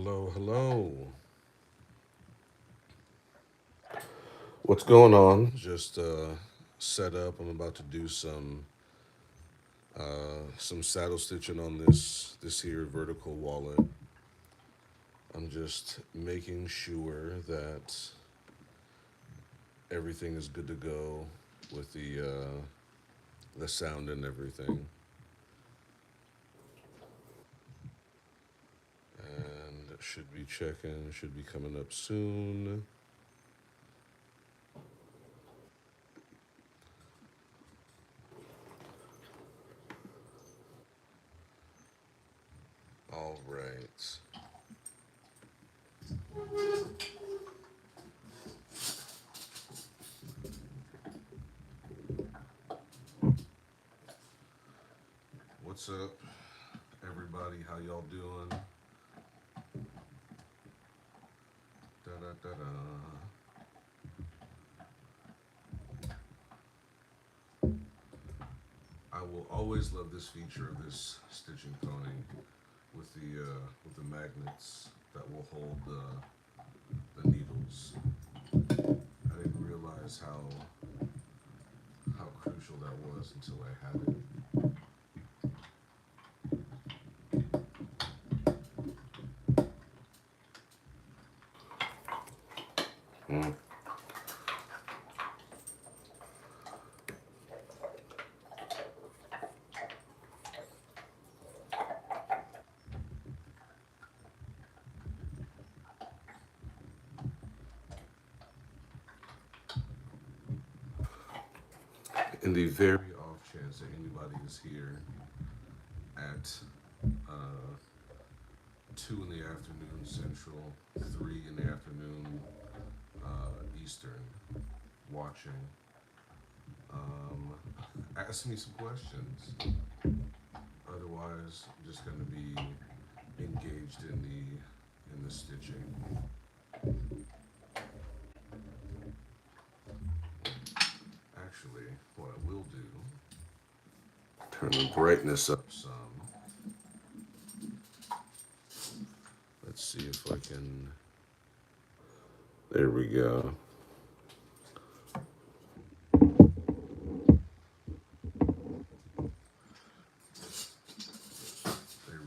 Hello, hello. What's going on? Just set up. I'm about to do some saddle stitching on this here vertical wallet. I'm just making sure that everything is good to go with the sound and everything. And should be checking. Should be coming up soon. All right. What's up, everybody? How y'all doing? Da da da da. I will always love this feature of this stitching pony with the magnets that will hold the needles. I didn't realize how crucial that was until I had it. Mm. In the very off chance that anybody is here at uh, 2 in the afternoon Central, 3 in the afternoon Eastern, watching, um, ask me some questions. Otherwise, I'm just going to be engaged in the stitching. Actually, what I will do, turn the brightness up some. Let's see if I can. There we go. There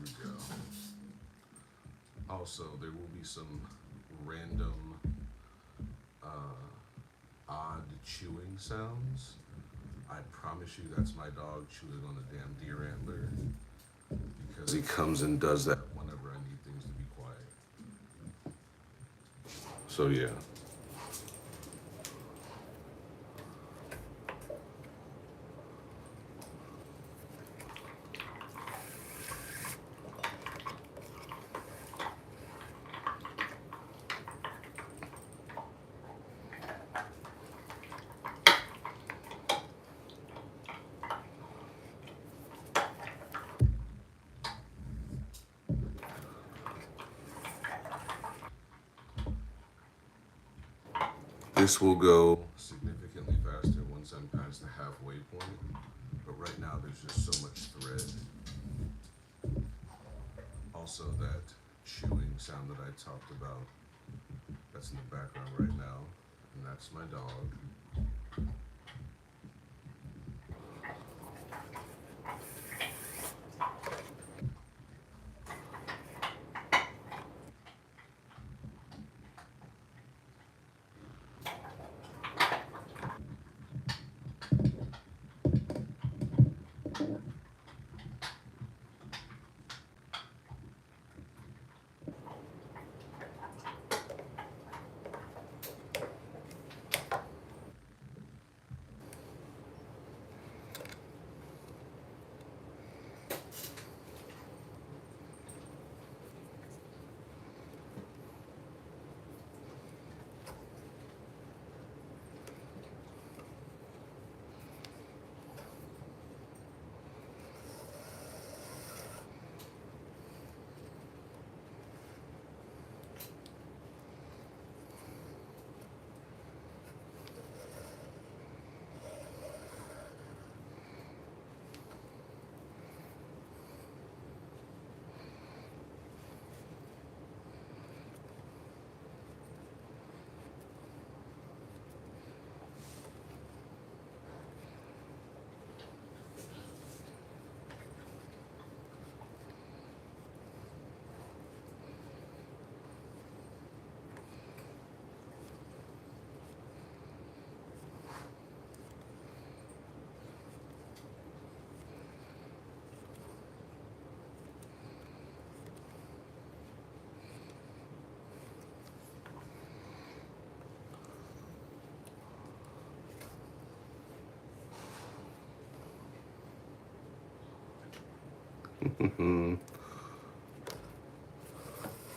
we go. Also, there will be some random odd chewing sounds. I promise you that's my dog chewing on a damn deer antler because he comes and does that whenever I need things to be quiet. So yeah. This will go significantly faster once I'm past the halfway point, but right now there's just so much thread. Also, that chewing sound that I talked about, that's in the background right now, and that's my dog.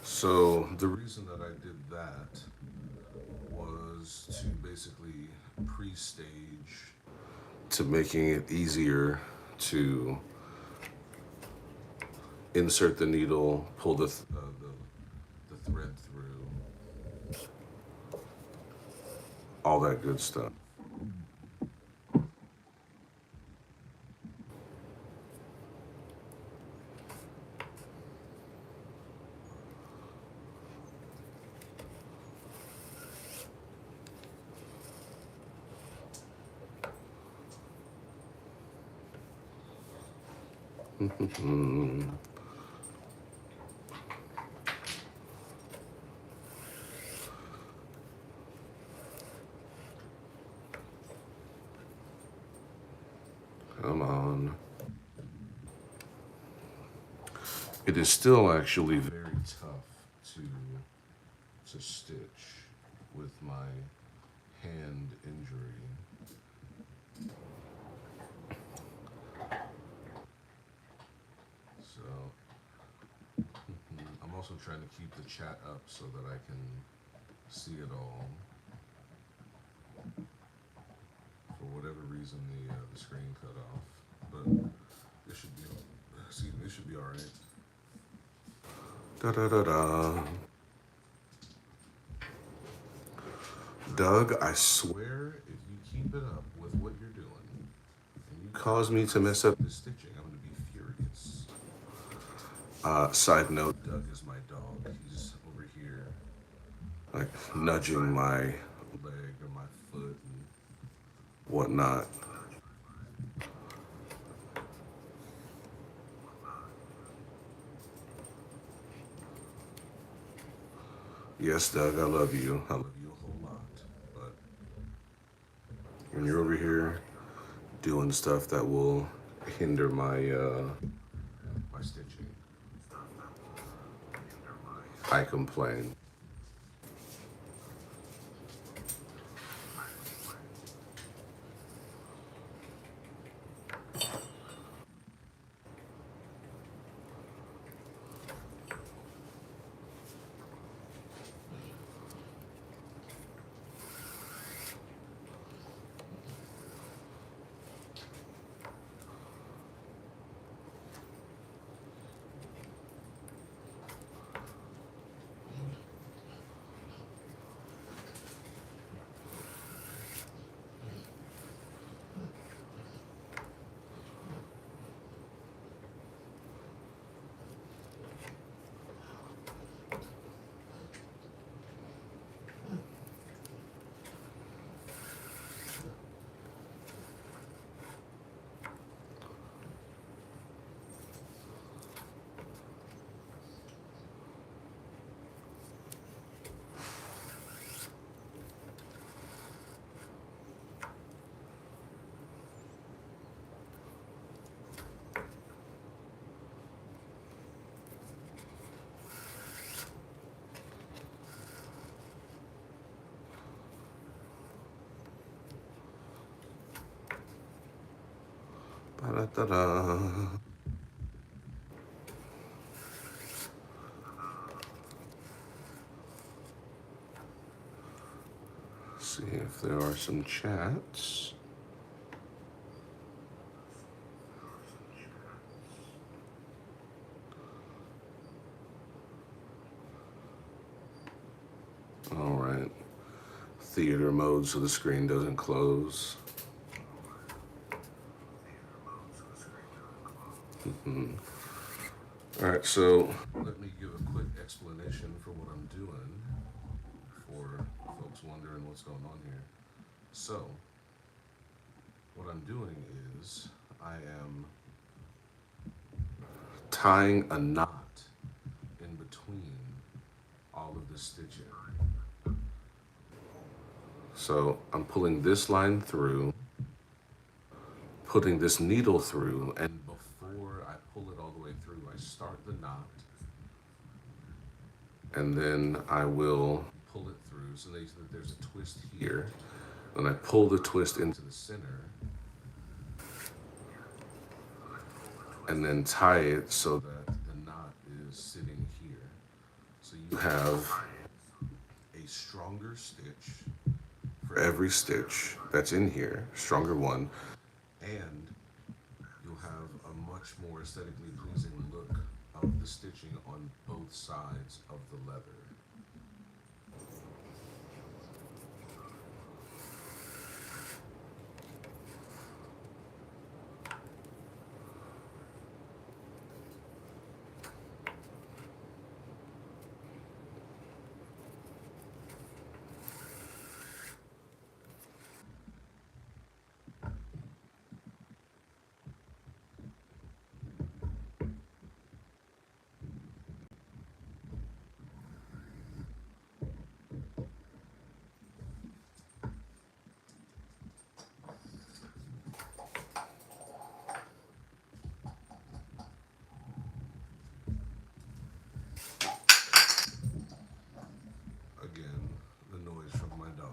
So the reason that I did that was to basically pre-stage to making it easier to insert the needle, pull the thread through, all that good stuff. Come on. It is still actually very tough to stitch with my hand injury. So I'm also trying to keep the chat up so that I can see it all. For whatever reason, the screen cut off, but it should be. See, it should be all right. Da da da da. Doug, I swear, if you keep it up with what you're doing, and you cause me to mess up the stitching, I'm gonna be furious. Side note, Doug is my dog. He's over here, like nudging my leg or my foot and whatnot. Yes, Doug, I love you. I love you a whole lot. But when you're over here doing stuff that will hinder my stitching, I complain. Ba-da-da-da. See if there are some chats. All right. Theater mode so the screen doesn't close. All right, so let me give a quick explanation for what I'm doing for folks wondering what's going on here. So, what I'm doing is I am tying a knot in between all of the stitching. So I'm pulling this line through, putting this needle through, and before I pull it all the way through, I start the knot, and then I will pull it through. So there's a twist here, and I pull the twist into the center, and then tie it so that the knot is sitting here. So you have a stronger stitch for every stitch that's in here, stronger one, and you'll have a much more aesthetically pleasing look of the stitching on both sides of the leather. Again, the noise from my dog.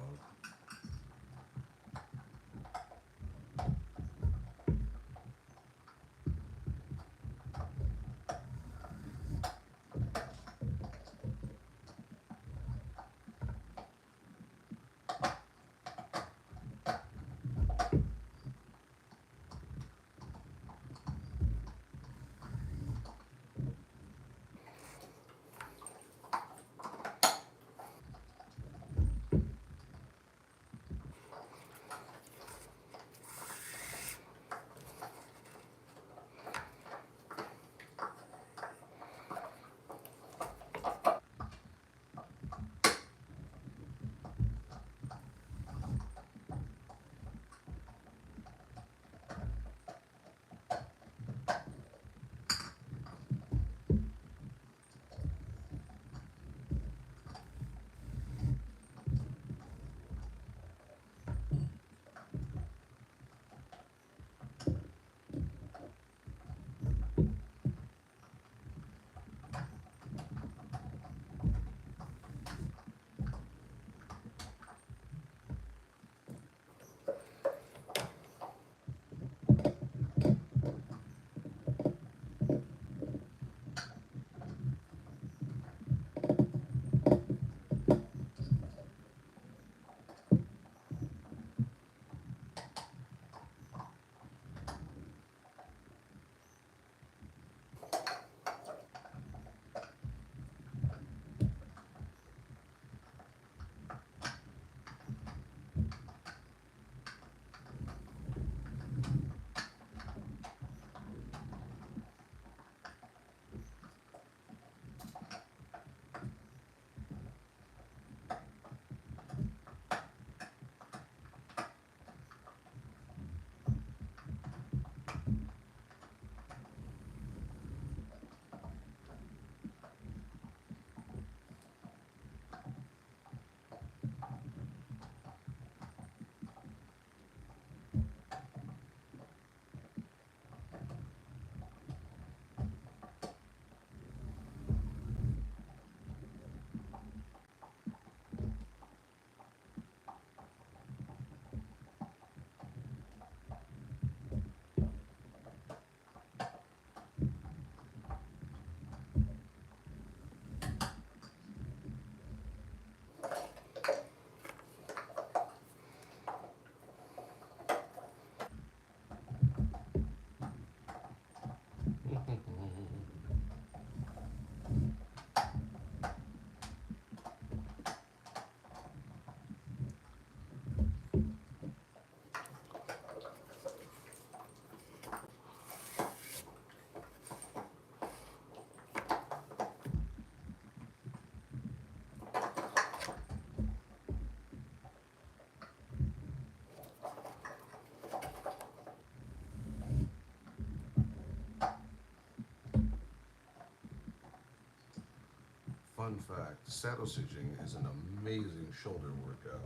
Fun fact, saddle stitching is an amazing shoulder workout.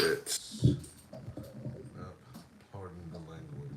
It's, pardon the language.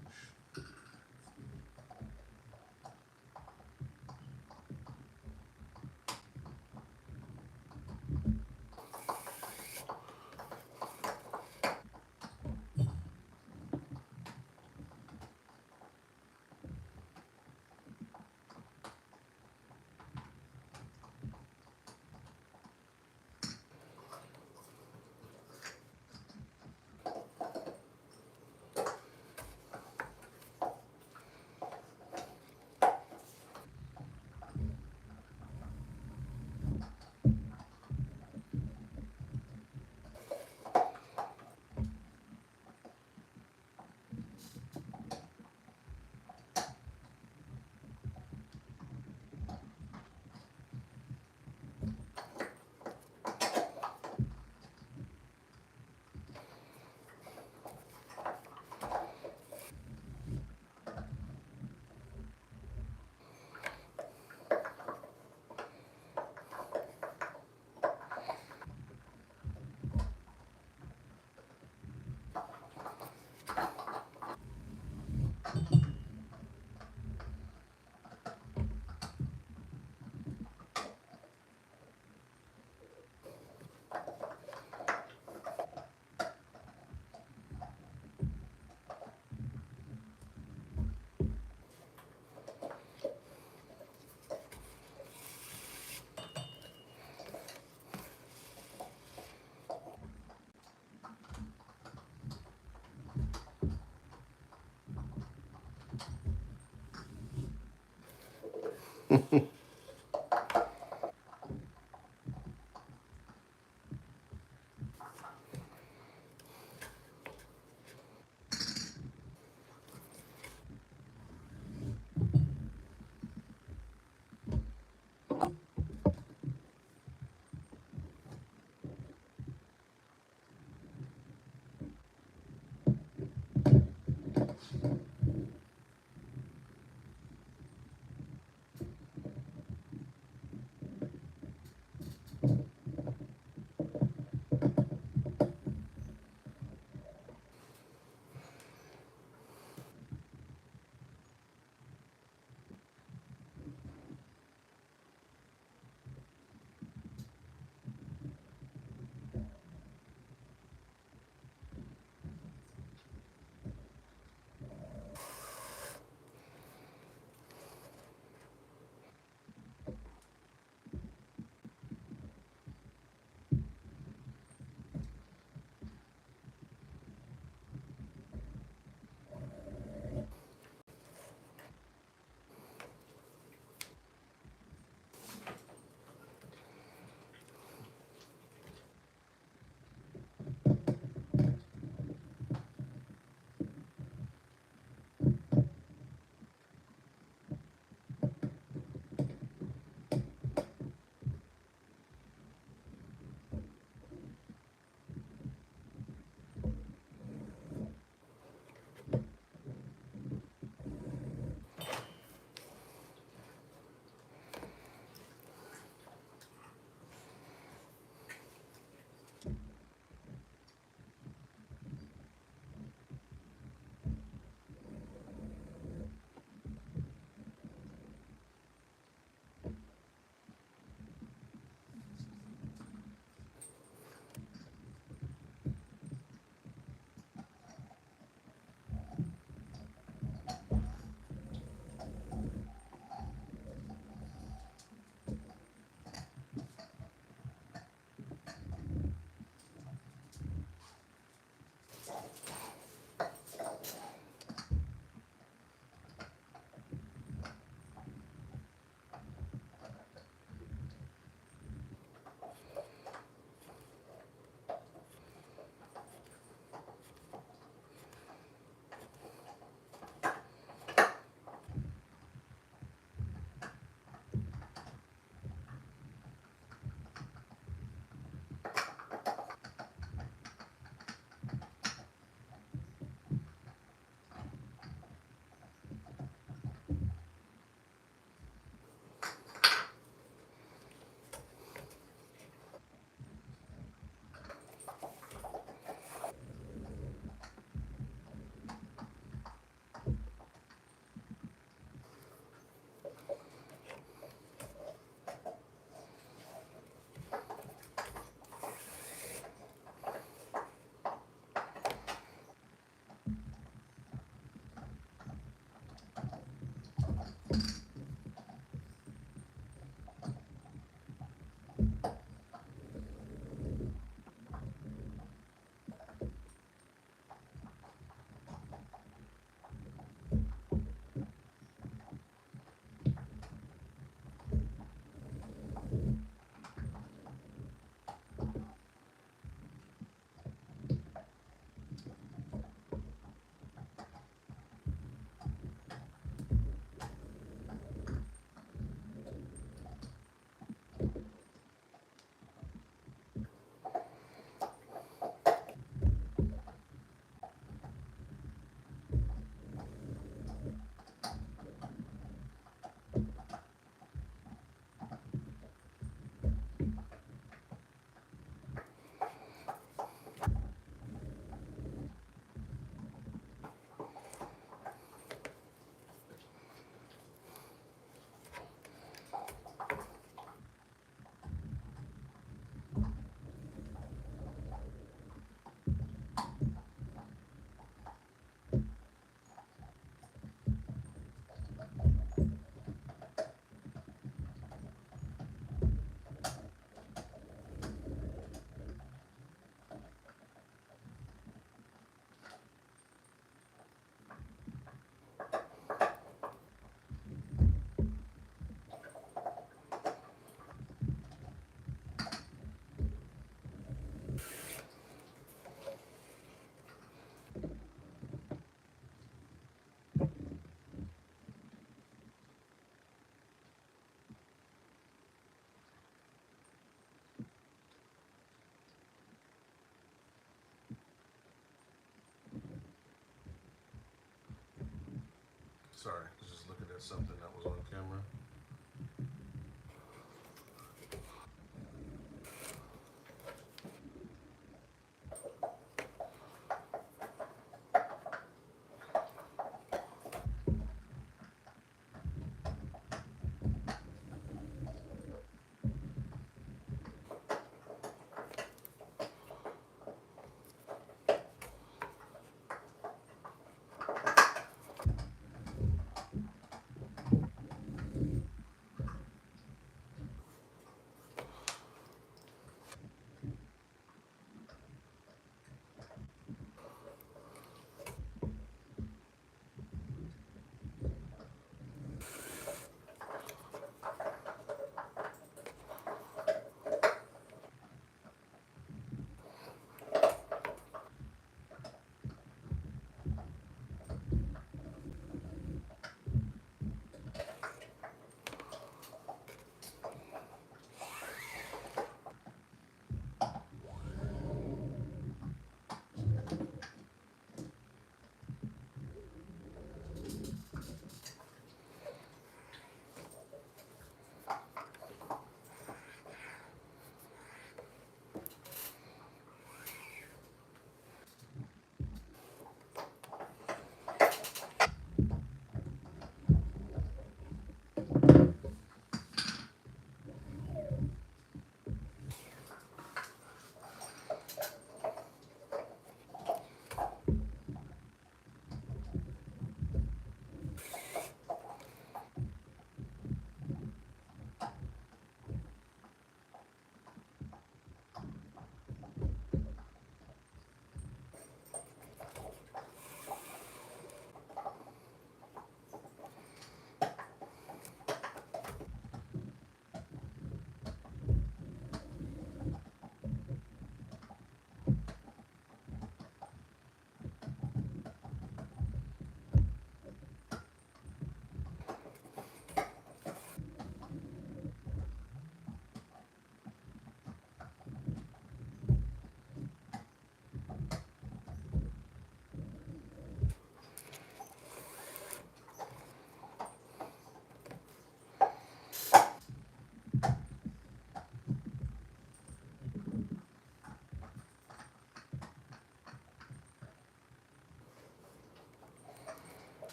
Sorry, I was just looking at something that was on camera.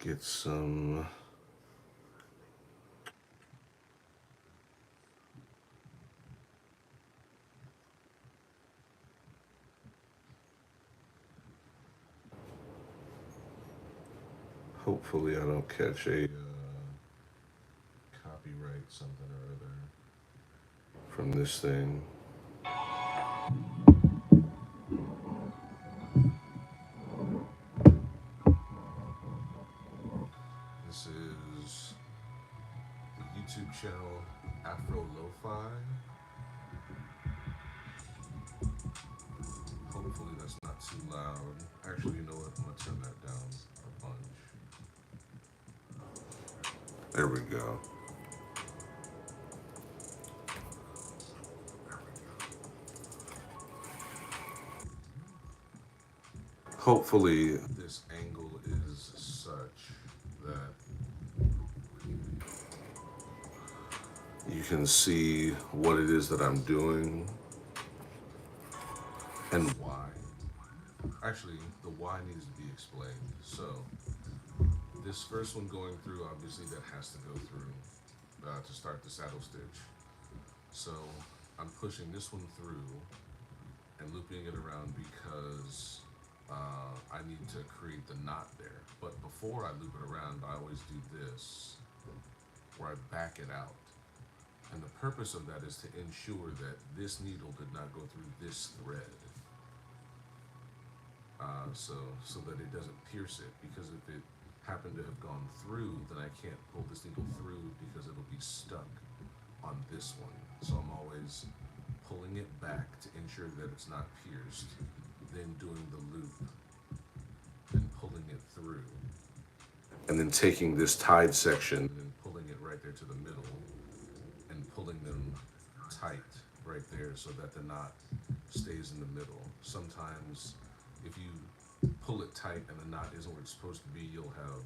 get some hopefully I don't catch a copyright something or other from this thing. This is the YouTube channel Afro Lo-Fi. Hopefully that's not too loud. Actually, you know what? I'm gonna turn that down a bunch. There we go. Hopefully this angle is such that you can see what it is that I'm doing and why. Actually, the why needs to be explained. So, this first one going through, obviously that has to go through to start the saddle stitch. So, I'm pushing this one through and looping it around because I need to create the knot there. But before I loop it around, I always do this, where I back it out. And the purpose of that is to ensure that this needle did not go through this thread. So that it doesn't pierce it, because if it happened to have gone through, then I can't pull this needle through because it'll be stuck on this one. So I'm always pulling it back to ensure that it's not pierced, then doing the loop and pulling it through, and then taking this tied section and pulling it right there to the middle and pulling them tight right there so that the knot stays in the middle. Sometimes if you pull it tight and the knot isn't where it's supposed to be, you'll have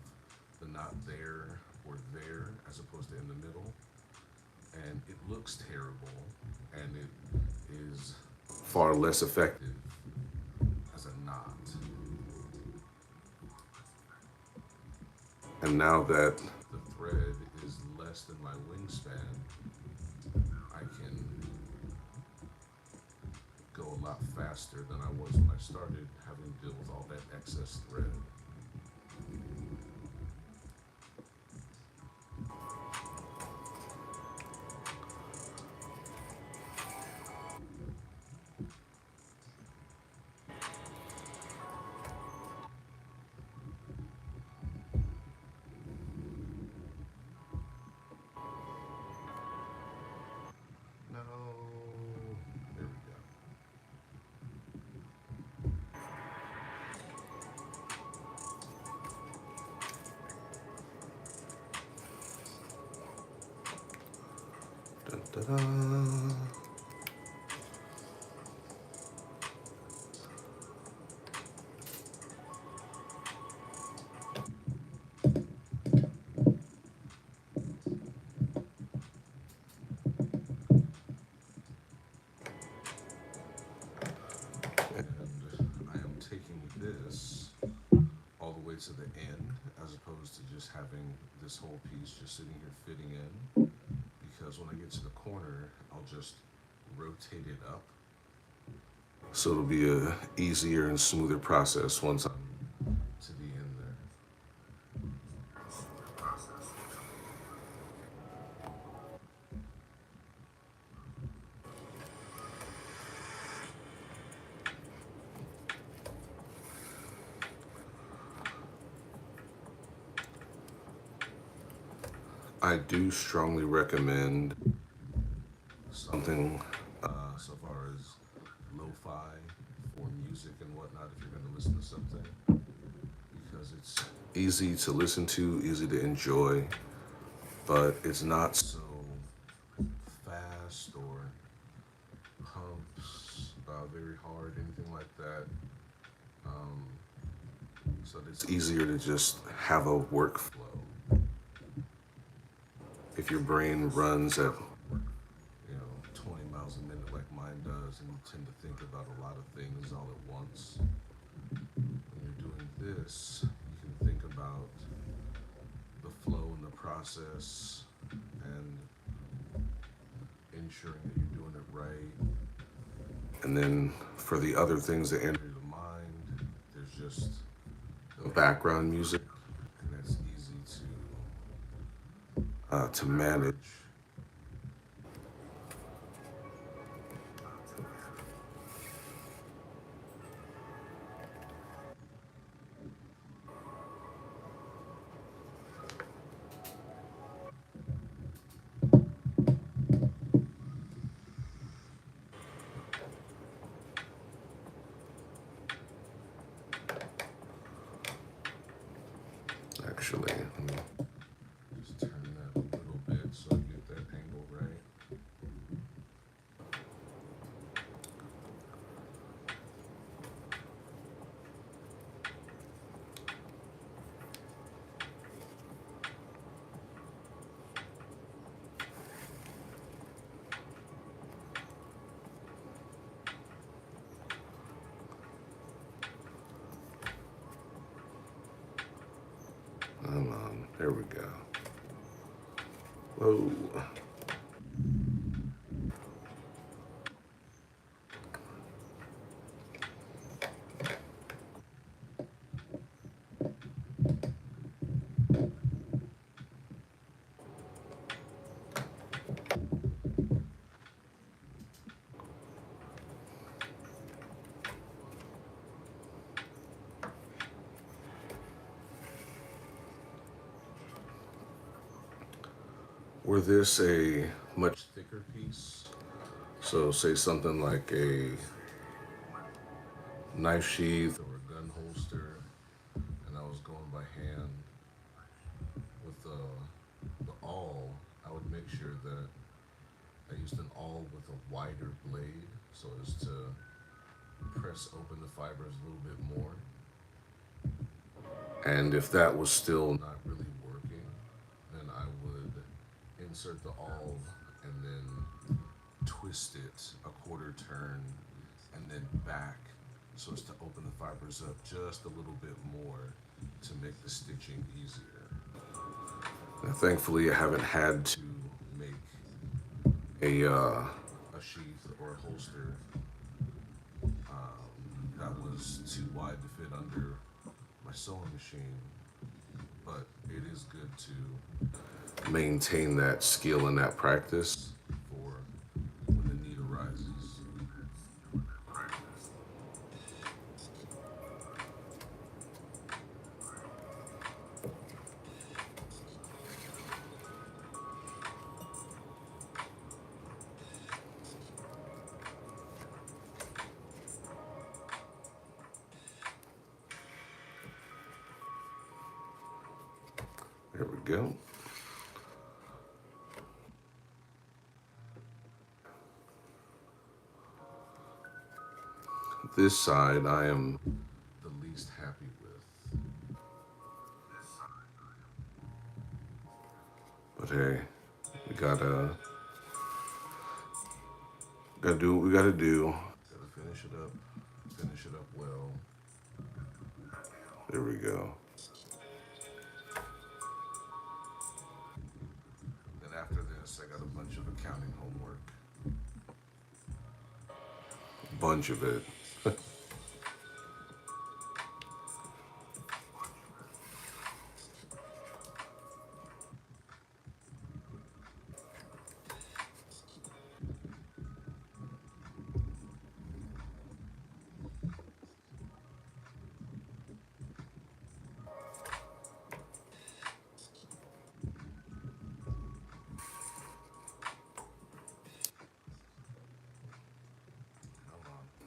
the knot there or there as opposed to in the middle, and it looks terrible and it is far less effective as a knot. And now that the thread is less than my wingspan, I can go a lot faster than I was when I started, having to deal with all that excess thread. No, there we go. Dun, dun, dun. And I am taking this all the way to the end, as opposed to just having this whole piece just sitting here fitting in, because when I get to the corner, I'll just rotate it up. So it'll be a easier and smoother process once I'm to the end there. I do strongly recommend something so far as lo-fi for music and whatnot if you're going to listen to something, because it's easy to listen to, easy to enjoy, but it's not so fast or pumps very hard, anything like that. So it's easier to just have a workflow. If your brain runs at 20 miles a minute like mine does, and you tend to think about a lot of things all at once, when you're doing this, you can think about process and ensuring that you're doing it right. And then for the other things that enter the mind, there's just the background music, and that's easy to manage. Actually, let me just turn that a little bit so I get that angle right. Come on, there we go. Whoa. Were this a much thicker piece, so say something like a knife sheath or a gun holster, and I was going by hand with the awl, I would make sure that I used an awl with a wider blade so as to press open the fibers a little bit more. And if that was still not really working, then I would insert the awl and then twist it a quarter turn and then back so as to open the fibers up just a little bit more to make the stitching easier. Now, thankfully, I haven't had to make a sheath or a holster that was too wide to fit under my sewing machine, but it is good to maintain that skill and that practice for when the need arises. There we go. This side I am the least happy with. But hey, we gotta do what we gotta do. Gotta finish it up well. There we go. Then after this, I got a bunch of accounting homework. Bunch of it.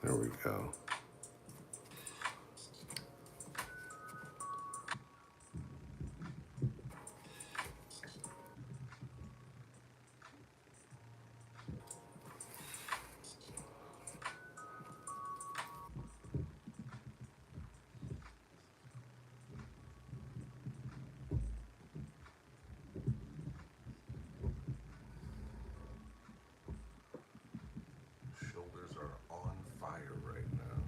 There we go. Shoulders are on fire right now.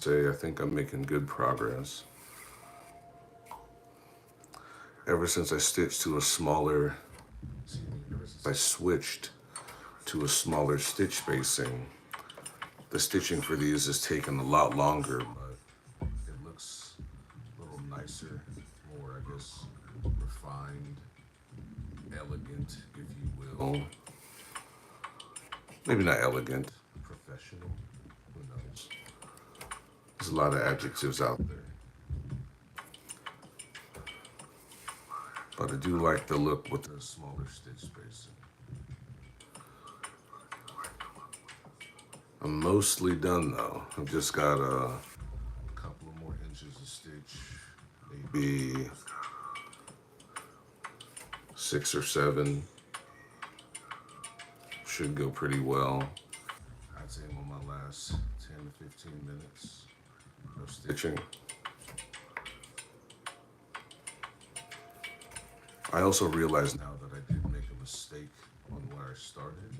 Say, I think I'm making good progress. Ever since I stitched to a smaller, I switched to a smaller stitch spacing. The stitching for these has taken a lot longer, but it looks a little nicer, more, I guess, refined, elegant, if you will. Maybe not elegant, professional, who knows? There's a lot of adjectives out there. But I do like the look with the smaller stitch spacing. I'm mostly done though. I've just got a couple of more inches of stitch, maybe 6 or 7. Should go pretty well. I'd say I'm on my last 10 to 15 minutes of stitching. I also realize now that I did make a mistake on where I started.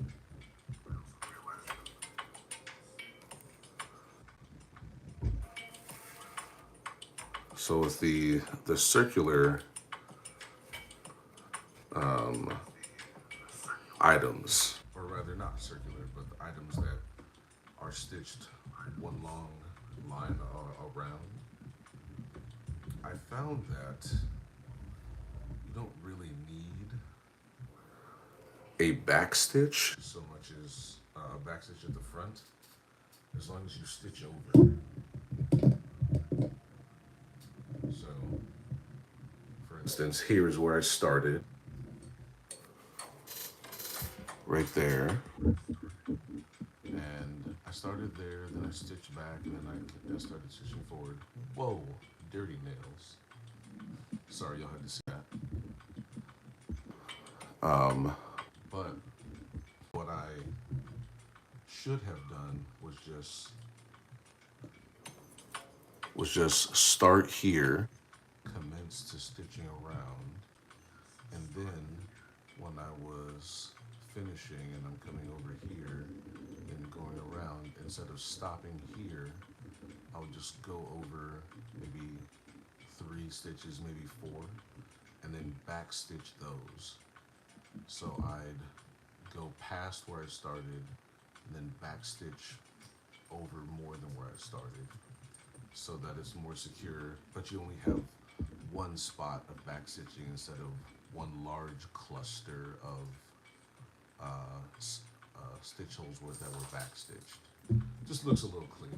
So with the circular items, or rather not circular, but the items that are stitched one long line around, I found that you don't really need a back stitch so much as a back stitch at the front, as long as you stitch over. So, for instance, here is where I started. Right there. And I started there, then I stitched back, and then I started stitching forward. Whoa, dirty nails. Sorry y'all had to see that. But what I should have done was just start here, commence to stitching around, and then when I was finishing and I'm coming over here and going around, instead of stopping here, I would just go over maybe 3 stitches, maybe 4, and then back stitch those. So I'd go past where I started and then back stitch over more than where I started, so that it's more secure, but you only have one spot of back stitching instead of one large cluster of stitch holes that were back stitched. Just looks a little cleaner.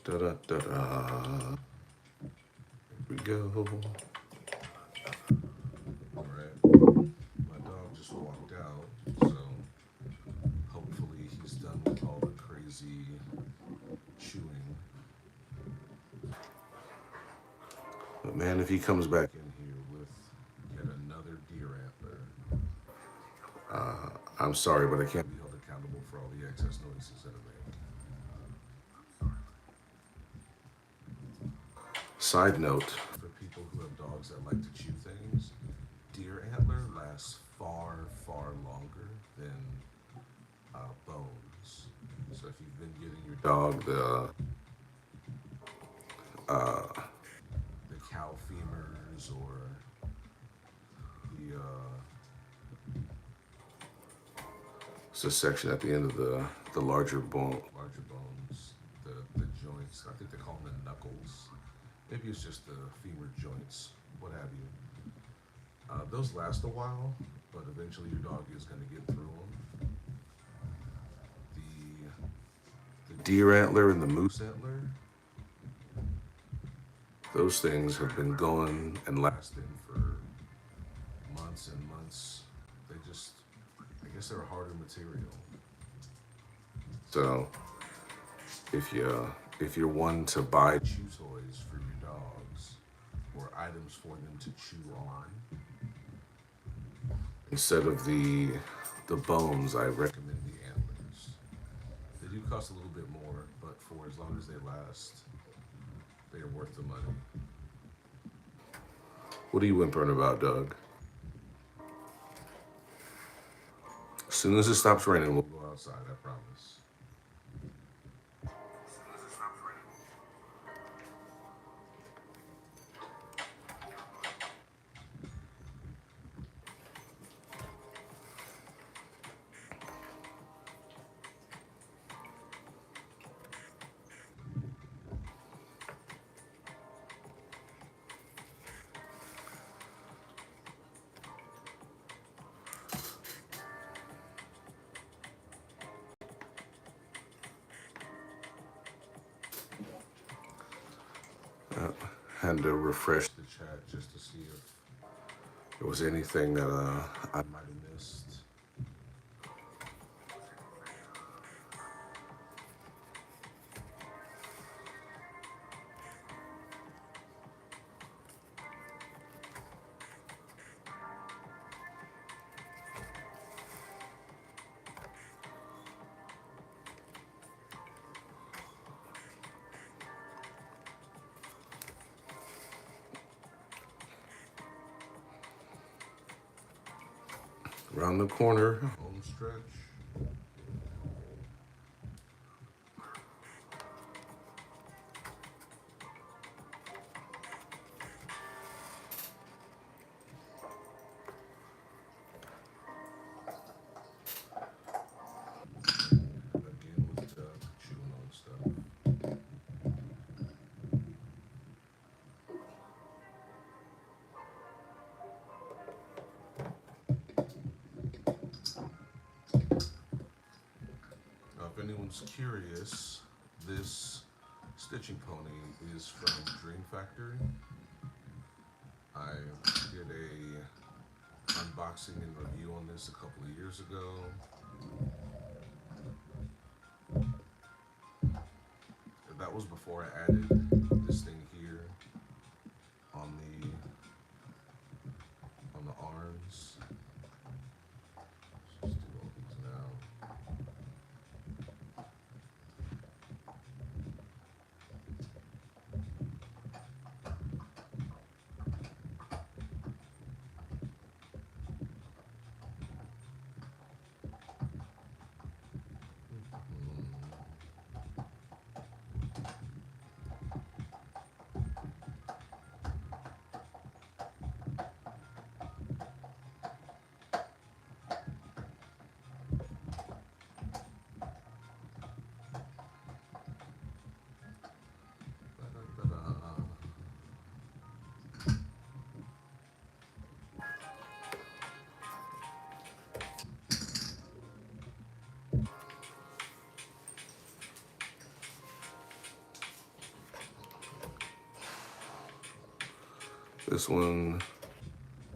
Da da da da. Here we go. All right. My dog just walked out, so hopefully he's done with all the crazy chewing. But man, if he comes back in here with yet another deer antler, I'm sorry, but I can't be held accountable for all the excess noises that I make. Side note, for people who have dogs that like to chew things, deer antler lasts far, far longer than bones. So if you've been giving your dog the cow femurs or the it's the section at the end of the larger bones, the joints. I think they call them the knuckles. Maybe it's just the femur joints, what have you. Those last a while, but eventually your dog is going to get through them. The deer antler and the moose antler, those things have been going and lasting for months and months. They just, I guess they're a harder material. So if you're one to buy chew toys for your dogs or items for them to chew on, instead of the bones, I recommend the antlers. They do cost a little bit more, but for as long as they last, they are worth the money. What are you whimpering about, Doug? As soon as it stops raining, we'll go outside, I promise. Had to refresh the chat just to see if there was anything that I might have missed. Around the corner, home stretch. Again with Doug chewing on stuff. Now, if anyone's curious, this stitching pony is from Dream Factory. I did a unboxing and review on this a couple of years ago. That was before I added this thing here on the arms. Let's just do all these now. This one,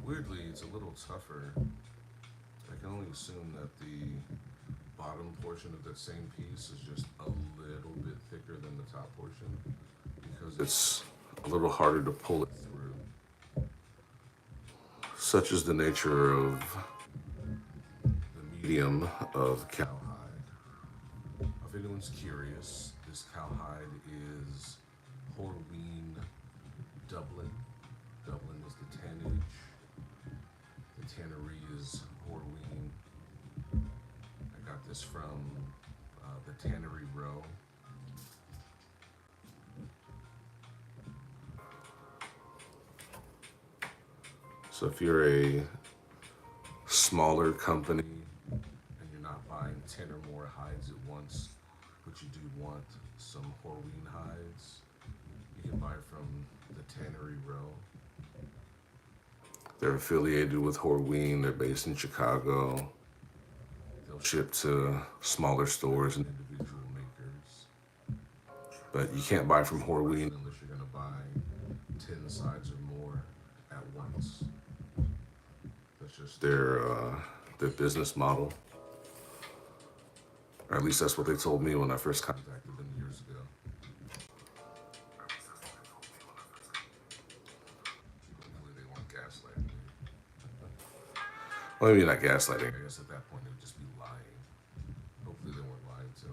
weirdly, it's a little tougher. I can only assume that the bottom portion of that same piece is just a little bit thicker than the top portion because it's a little harder to pull it through. Such is the nature of the medium of cowhide. If anyone's curious, this cowhide is Horween Dublin. Dublin is the tannage. The tannery is Horween. I got this from the Tannery Row. So if you're a smaller company and you're not buying 10 or more hides at once, but you do want some Horween hides, you can buy from the Tannery Row. They're affiliated with Horween. They're based in Chicago. They'll ship to smaller stores and individual makers. But you can't buy from Horween unless you're going to buy 10 sides or more at once. That's just their business model. Or at least that's what they told me when I first contacted them years ago. Hopefully they weren't gaslighting me. Well, maybe not gaslighting. I guess at that point they would just be lying. Hopefully they weren't lying to me.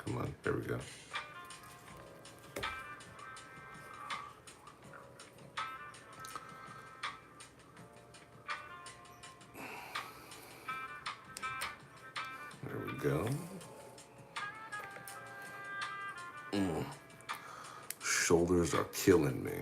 Come on, there we go. go. Shoulders are killing me.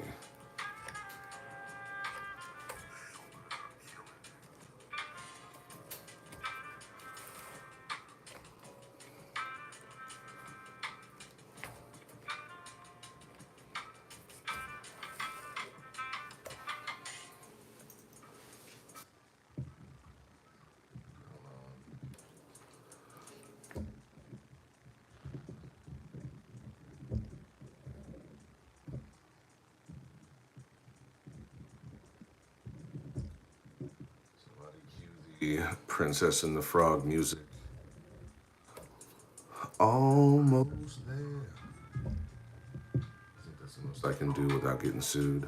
The Princess and the Frog music. Almost there. I think that's the most I can do without getting sued.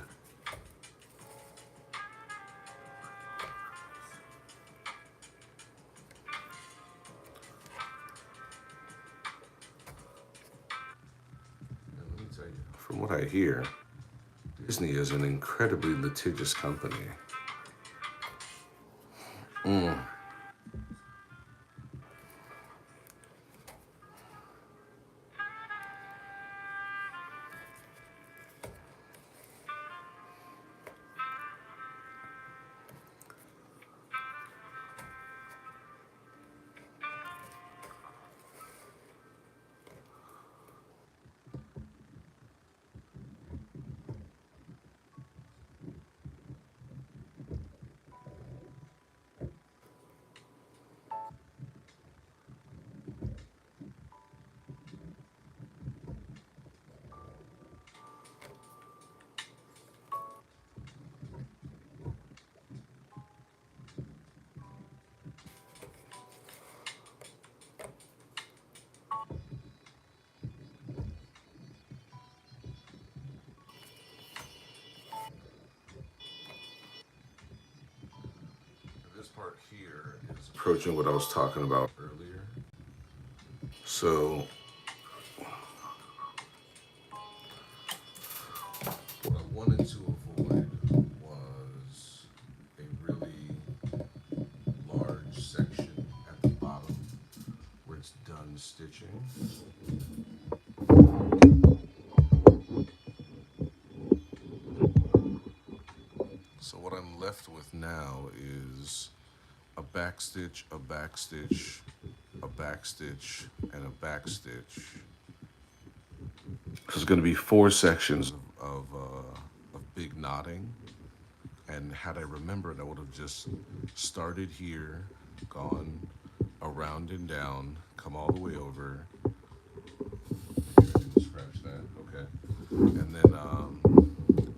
And let me tell you, from what I hear, Disney is an incredibly litigious company. This part here is approaching what I was talking about earlier. So, what I wanted to avoid was a really large section at the bottom where it's done stitching. So what I'm left with now is a backstitch, a backstitch, a backstitch, and a backstitch. So it's going to be 4 sections of big knotting. And had I remembered, I would have just started here, gone around and down, come all the way over. Maybe I didn't scratch that, okay. And then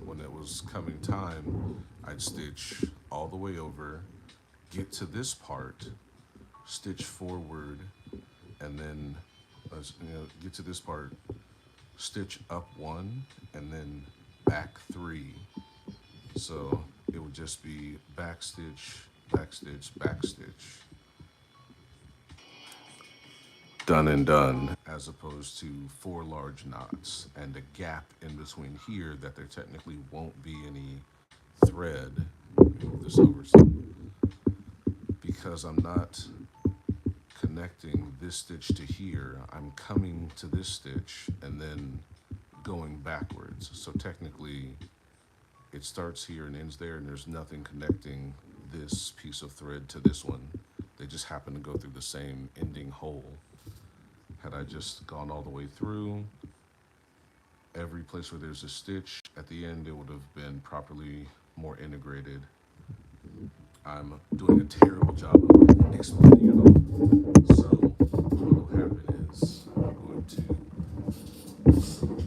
when it was coming time, I'd stitch all the way over, get to this part, stitch forward, and then get to this part, stitch up 1, and then back 3. So it would just be backstitch, backstitch, backstitch. Done and done, as opposed to 4 large knots and a gap in between here that there technically won't be any thread. Let me move this over because I'm not connecting this stitch to here. I'm coming to this stitch and then going backwards. So technically it starts here and ends there, and there's nothing connecting this piece of thread to this one. They just happen to go through the same ending hole. Had I just gone all the way through, every place where there's a stitch at the end, it would have been properly more integrated. I'm doing a terrible job of explaining it all. So what will happen is I'm going to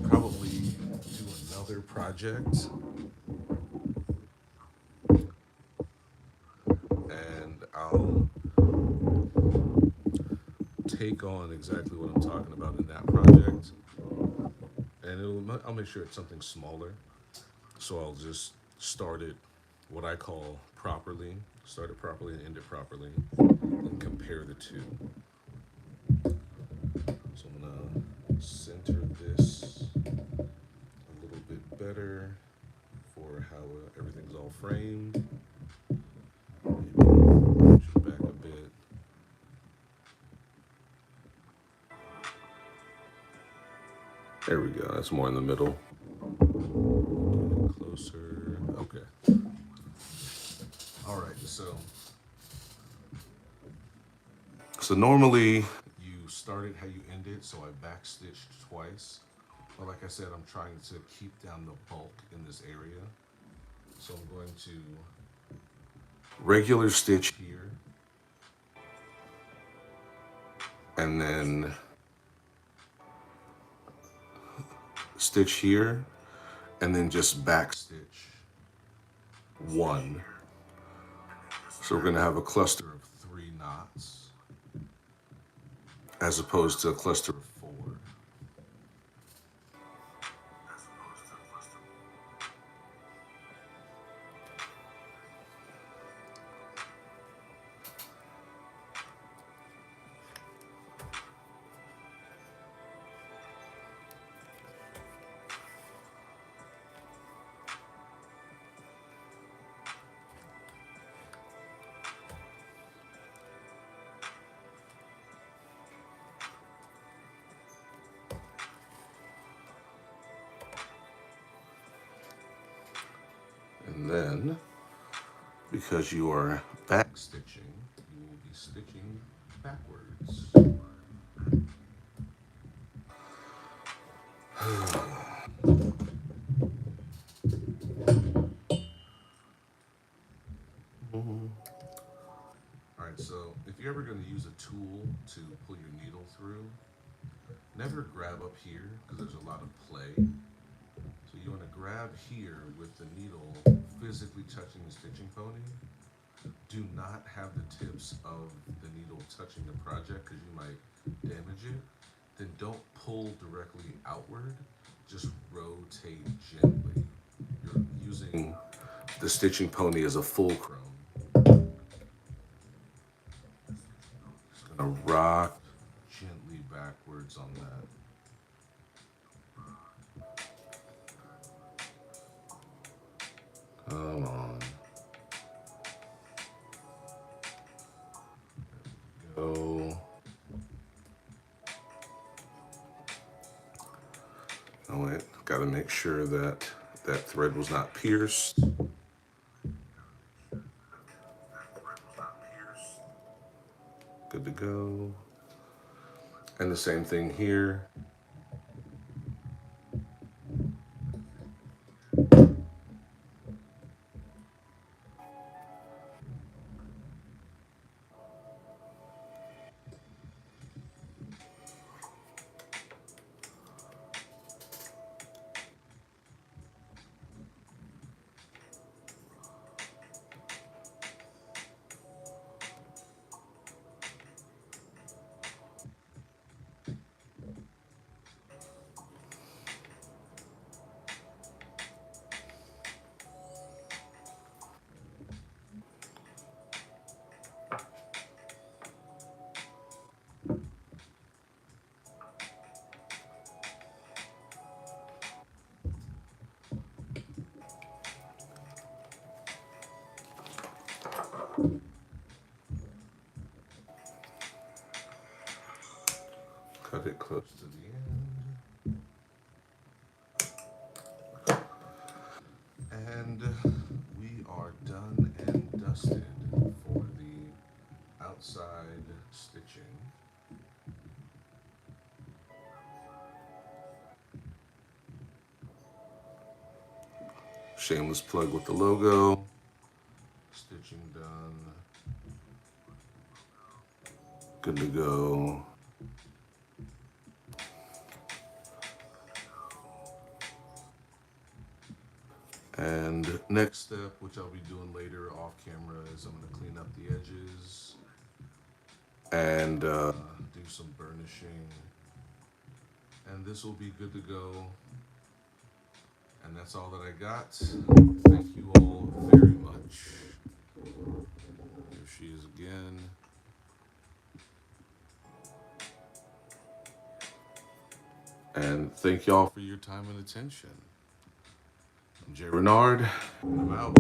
probably do another project, and I'll take on exactly what I'm talking about in that project, and I'll make sure it's something smaller. So I'll just start it what I call properly, start it properly and end it properly, and compare the two. So I'm gonna center this a little bit better for how everything's all framed. Maybe push it back a bit. There we go. That's more in the middle. Closer. Okay. All right. So normally you start it how you end it. So I backstitched twice. But like I said, I'm trying to keep down the bulk in this area. So I'm going to regular stitch here. And then stitch here. And then just backstitch one. So we're going to have a cluster of 3 knots as opposed to a cluster of 4. And then, because you are back stitching, you will be stitching backwards. All right, so if you're ever going to use a tool to pull your needle through, never grab up here because there's a lot of play. So you want to grab here with the needle physically touching the stitching pony. Do not have the tips of the needle touching the project because you might damage it. Then don't pull directly outward, just rotate gently. You're using the stitching pony as a fulcrum. Just gonna rock gently backwards on that. Come on. Go. Oh wait, gotta make sure that that thread was not pierced. Good to go. And the same thing here. Cut it close to the end. And we are done and dusted for the outside stitching. Shameless plug with the logo. Stitching done. Good to go. And next step, which I'll be doing later off camera, is I'm going to clean up the edges and do some burnishing. And this will be good to go. And that's all that I got. Thank you all very much. Here she is again. And thank y'all for your time and attention. I'm Jay Renard, and I'm out.